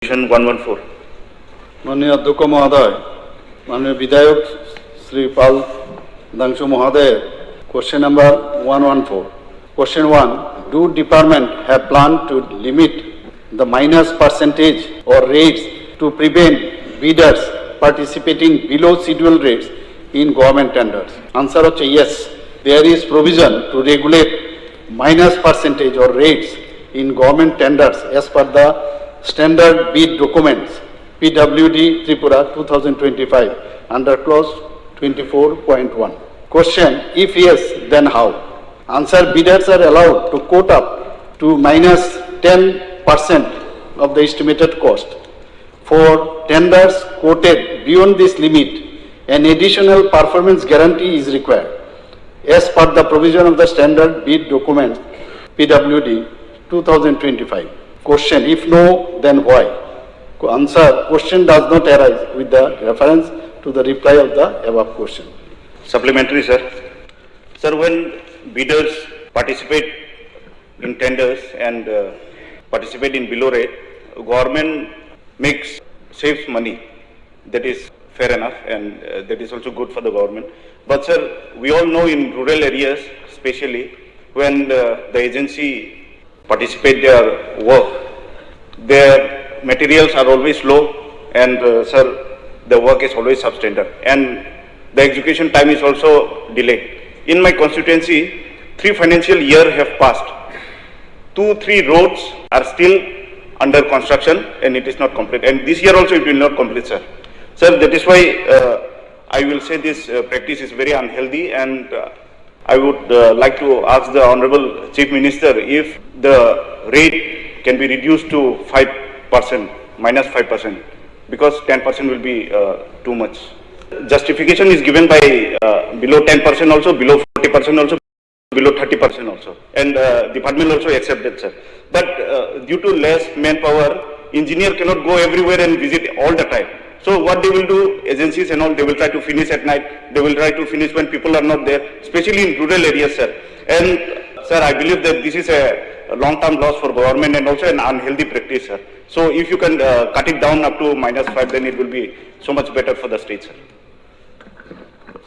114. माननीय अध्यक्ष महोदय, माननीय विधायक श्री पाल दांशु महोदय, question number 114. Question 1. Do department have planned to limit the minus percentage or rates to prevent bidders participating below schedule rates in government tenders? Answer is yes. There is provision to regulate minus percentage or rates in government tenders as per the standard bid documents PWD Tripura 2025 under clause 24.1. Question: if yes, then how? Answer: bidders are allowed to quote up to minus 10% of the estimated cost. For tenders quoted beyond this limit, an additional performance guarantee is required as per the provision of the standard bid document PWD 2025. Question: if no, then why? Answer: question does not arise with the reference to the reply of the above question. Supplementary, sir. Sir, when bidders participate in tenders and participate in below rate, government saves money. That is fair enough, and that is also good for the government. But sir, we all know in rural areas, especially when the agency participate their work, their materials are always low, and sir, the work is always substandard, and the execution time is also delayed. In my constituency, 3 financial years have passed. 2-3 roads are still under construction and it is not complete. And this year also it will not complete, sir. Sir, that is why I will say this practice is very unhealthy, and I would like to ask the Honorable Chief Minister if the rate can be reduced to 5%, minus 5%, because 10% will be too much. Justification is given by below 10% also, below 40% also, below 30% also, and department also accepted, sir. But due to less manpower, engineer cannot go everywhere and visit all the time. So what they will do, agencies and all, they will try to finish at night, they will try to finish when people are not there, especially in rural areas, sir. And sir, I believe that this is a long-term loss for government and also an unhealthy practice, sir. So if you can cut it down up to -5, then it will be so much better for the state, sir.